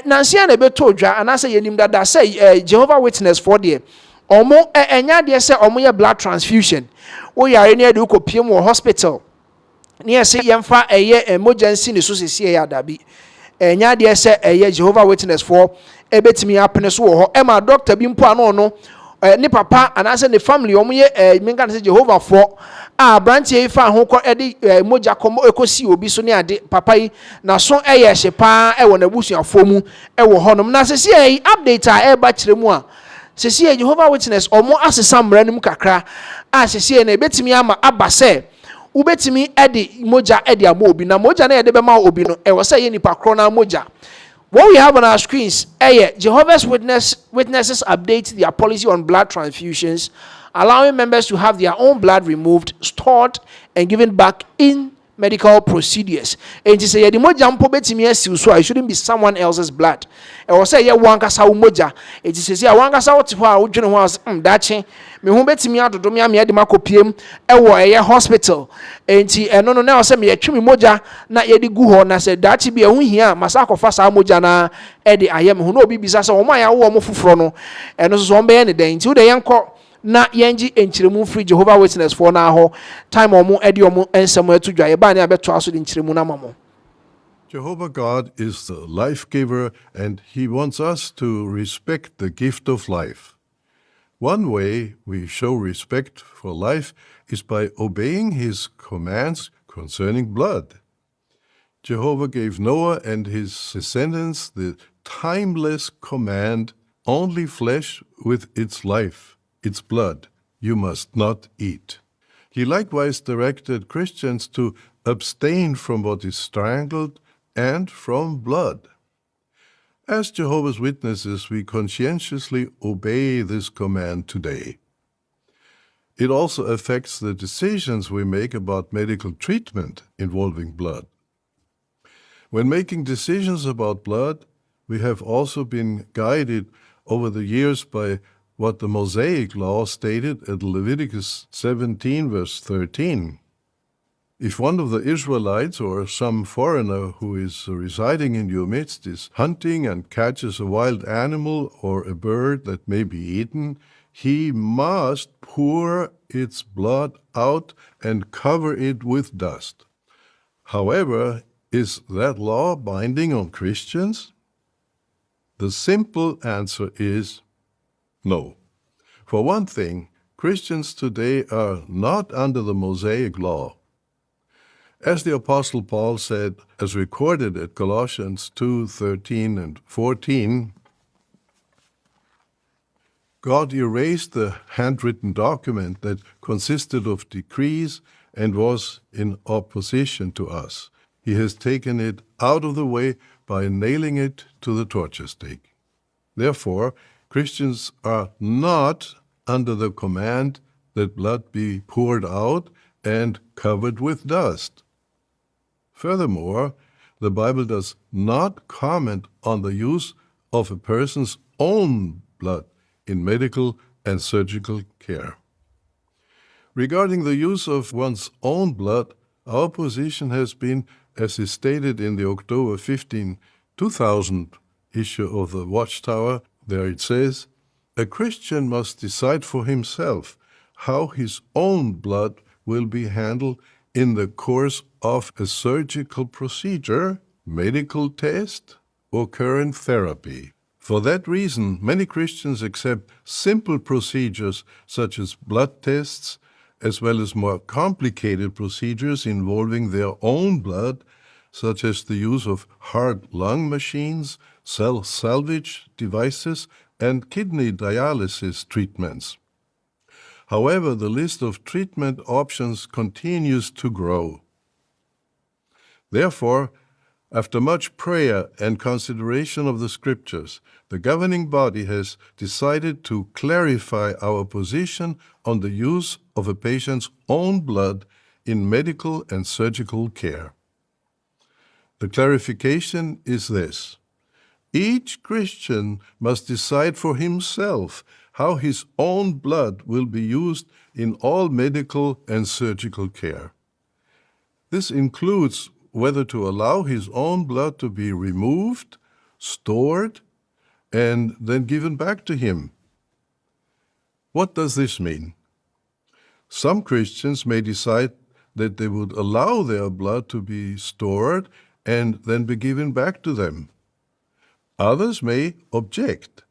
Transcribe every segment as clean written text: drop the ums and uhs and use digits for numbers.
Nancy na beto dwa anase yenim dada say Jehovah Witness for there omo enya de say omo ye blood transfusion wo yare ne de ukopiem wo hospital ne say yemfa eye emergency ne so sese ya dabi enya de say eye Jehovah Witness for ebetimi apene so wo ho ema doctor bi mpo ano no ni papa anase ne family omo ye minga say Jehovah for branch e fa ho ko edi moja komo ekosi obi so ne ade papa yi na so eye hye pa e wo na busuafo mu e wo honom na sese yi update a e ba kire mu a sese Jehovah Witness omo asesa mranum kakra a sese na ebetimi ama abase ubetimi edi moja edi amo obi na moja na ede be ma obi no e wo say ye nipa kro na moja. What we have on our screens, Jehovah's Witnesses update their policy on blood transfusions, allowing members to have their own blood removed, stored, and given back in medical procedures. And to say, the moja mpo betimi esi so it shouldn't be someone else's blood. And we say, yeah, wankasa umoja. It is say, wankasa otiwa ujune was dachi. Me hu betimi adodo me ame de makopiem ewo eye hospital. Enti eno no na say me yetwi me moja na ye di gu ho na say dachi bi ehu hia masa akofa sa moja na e de ayem hu na obi bisa say omo aya wo omo foforo no eno so ombe ye ne den ti wo de yenko na yenji enchiremu free Jehovah Witness for na ho time omo edi omo ensemo atudwa ye ba na abeto aso de enchiremu na mamo. Jehovah God is the life giver, and he wants us to respect the gift of life. One way we show respect for life is by obeying his commands concerning blood. Jehovah gave Noah and his descendants the timeless command, only flesh with its life, its blood, you must not eat. He likewise directed Christians to abstain from what is strangled and from blood. As Jehovah's Witnesses, we conscientiously obey this command today. It also affects the decisions we make about medical treatment involving blood. When making decisions about blood, we have also been guided over the years by what the Mosaic law stated at Leviticus 17, verse 13. If one of the Israelites or some foreigner who is residing in your midst is hunting and catches a wild animal or a bird that may be eaten, he must pour its blood out and cover it with dust. However, is that law binding on Christians? The simple answer is no. For one thing, Christians today are not under the Mosaic law. As the Apostle Paul said, as recorded at Colossians 2:13 and 14, God erased the handwritten document that consisted of decrees and was in opposition to us. He has taken it out of the way by nailing it to the torture stake. Therefore, Christians are not under the command that blood be poured out and covered with dust. Furthermore, the Bible does not comment on the use of a person's own blood in medical and surgical care. Regarding the use of one's own blood, our position has been, as is stated in the October 15, 2000 issue of the Watchtower. There it says, a Christian must decide for himself how his own blood will be handled in the course of a surgical procedure, medical test, or current therapy. For that reason, many Christians accept simple procedures such as blood tests, as well as more complicated procedures involving their own blood, such as the use of heart-lung machines, cell salvage devices, and kidney dialysis treatments. However, the list of treatment options continues to grow. Therefore, after much prayer and consideration of the Scriptures, the governing body has decided to clarify our position on the use of a patient's own blood in medical and surgical care. The clarification is this: each Christian must decide for himself how his own blood will be used in all medical and surgical care. This includes whether to allow his own blood to be removed, stored, and then given back to him. What does this mean? Some Christians may decide that they would allow their blood to be stored and then be given back to them. Others may object.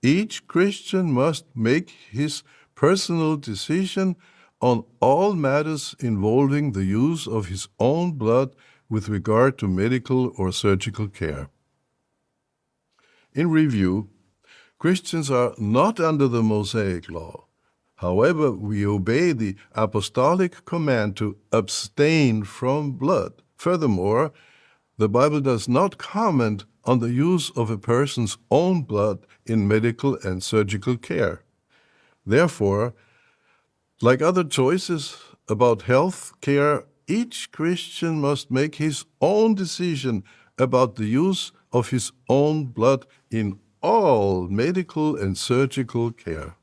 Each Christian must make his personal decision on all matters involving the use of his own blood with regard to medical or surgical care. In review, Christians are not under the Mosaic law. However, we obey the apostolic command to abstain from blood. Furthermore, the Bible does not comment on the use of a person's own blood in medical and surgical care. Therefore, like other choices about health care, each Christian must make his own decision about the use of his own blood in all medical and surgical care.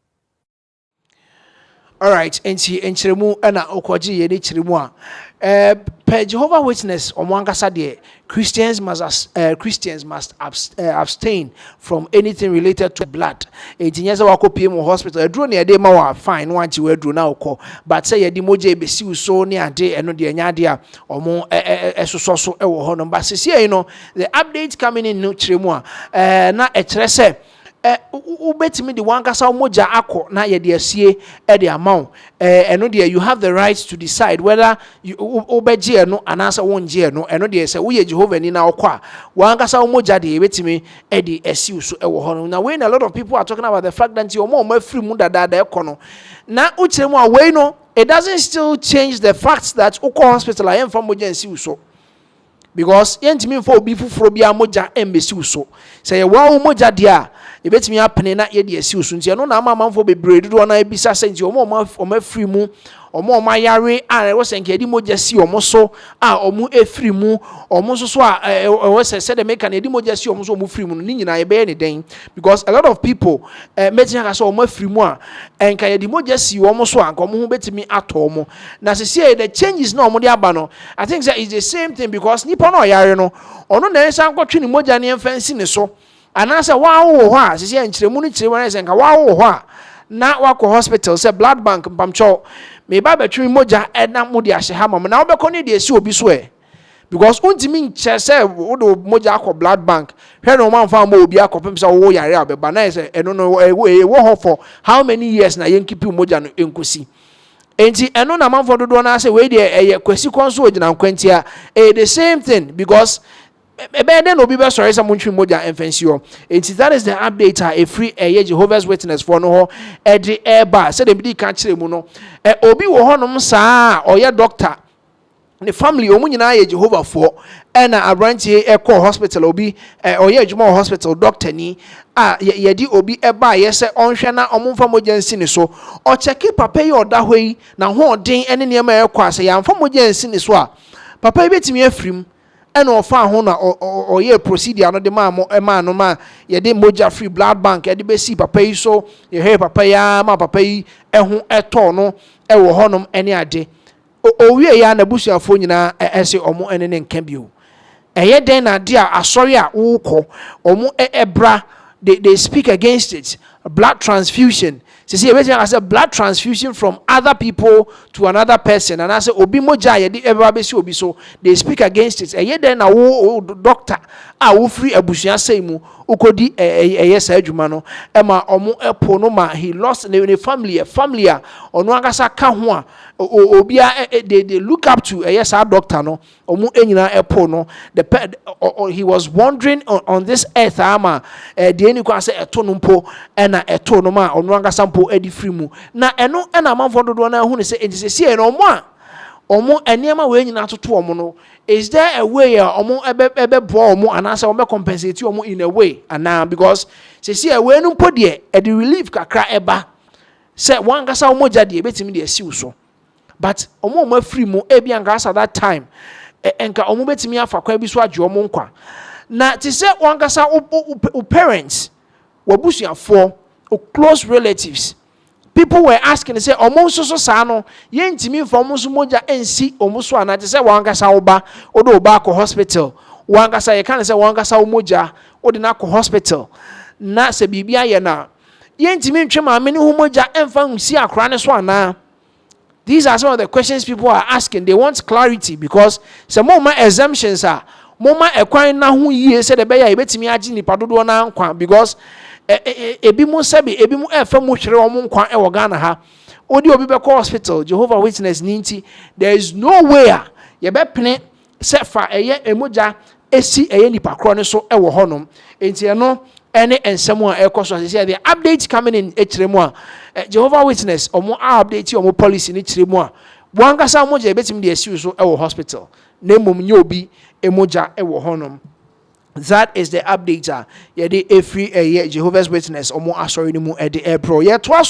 All right, enti enchiremu na okoji ye ni chiremu a per Jehovah Witness omwankasa de Christians must abstain from anything related to blood. Enti nyese wakopie mu hospital aduro ne de ma wa fine no anchi we aduro na ukọ, but say ye di moje ebesi uso ne ade eno de nya ade a omo esoso so e wo ho no, but sisi no the update coming in no chiremu a na e kire se ubetimi di wankasa umoja ako na yede asie e de amount eno de you have the right to decide whether you obeje eno anasa wonje eno eno de say we Jehovah ni na okwa wankasa umoja de betimi e de asie uso e wo hono. Now when a lot of people are talking about the fact that you omo free mu dada ekono na uchiremu a we no, it doesn't still change the fact that uko hospital I am from moja asie uso, because yentimi for obi fufuro bia moja embesi uso say ye wa moja dia ebetimi apene na ye de asi uso nti no na amamfo bebre dodo na ebisa senti omo free mu omo yare a wo senke di moja si omo so a omo efree mu omo so a wo se de make na di moja si omo so omo free mu ni nyina ye be ne den, because a lot of people metin ka so omo free mu a enka ye di moja si omo so anka omo hu betimi ato omo na se the changes na omo de aba no, I think that is the same thing, because nipa no yare no ono na ensa nkotwe ni moja ne emfansi ne so anasa wa wo ho a sisi enchiremu ni chiremu na senka wa wo ho a na wako hospital say blood bank mpamcho me ba betwi moja na mo de ahye ha mam na obekọ ne de esi obi so because untimi nche say wo do moja akọ blood bank hwe no man fa ma obi akọpem say wo yare abeba na say eno no wo ho for how many years na yenkipi moja no enkosi enti eno na man for dodo na say we de kwasi konso ogina nkwantia the same thing, because then obi be sorry some ntwi moja emfensio. Enti that is the update a free Jehovah's Witness for no e de eba say dem di kan kire mu no obi wo honom saa oye doctor the family omu nyina ye Jehovah for na abrantie call hospital obi oye adwuma hospital doctor ni ye di obi eba ye se onhwe na omumfa moja nsi ne so o check papa ye oda hoi na ho den ene ne ma ekọ ase ya mfa moja nsi ne so a papa betimi afrim eno ofa ho na oye procedure no de ma no ma ye de moja free blood bank ye de be si papa yi so ye he papa ya ma papa yi eho eto no e wo honom ene ade owie ya na busuafo nyina ese omo ene ne nka bio eye den na de asori a wukọ omo ebra they speak against it. Blood transfusion. See, everything I said blood transfusion from other people to another person, and I say obi moja ye di everybody see obi, so they speak against it. Eye den na wo doctor wo free abusua say mu ukodi eye sa adwuma no ema omo epo no ma he lost the family a ono agasa ka ho a obia they look up to eye sa doctor no omo enyina epo no he was wandering on this earth ama de eni kwa say eto no mpo na eto no ma ono agasa mpo edi free mu na eno na manfo dodo na hu ne say enti no omo eniema we nyina toto omo no, is there a way omo ebe bo omo anasa omo compensate omo in a way ana, because say we no mpo de e the relief kakra eba say wan gasa omo jade e betimi de asi so, but omo free mu e bia ngasa that time enka omo betimi afa kwa bi so age omo nkwa na ti say wan gasa parents wabusuafo close relatives. People were asking, they say, "Omo so sano, yentimi for omo so moja ensi omo so ana." They say, "Wangasa oba, odo oba ko hospital. Wangasa you can't say wangasa omoja, wode na kɔ hospital na sɛ biribi ayɛ na yɛntimi ntwe maame ne ho mogya ɛmfa nsi akora ne so anaa. These are some of the questions people are asking. They want clarity because some more exemptions are more ekwan na ho yie said the beya ebetimi agi nipa dodo na nkwa because ebi mu sebi ebi mu efa mu hwere omo nkwa e wo Ghana ha. Odi obi be call hospital Jehovah Witness ninti there is no way ye be pene se fa eye emoja esi eye nipa kro ne so e wo honom. Enti no any ensem a ekoso say the update coming in ekremu a Jehovah Witness omo update omo policy ni kremu a boankasa omo je betim de asiu so e wo hospital na mom nye obi emoja e wo honom. That is the update. Yeah, the every Jehovah's Witness omo asori ni mu e de pro. Yeah,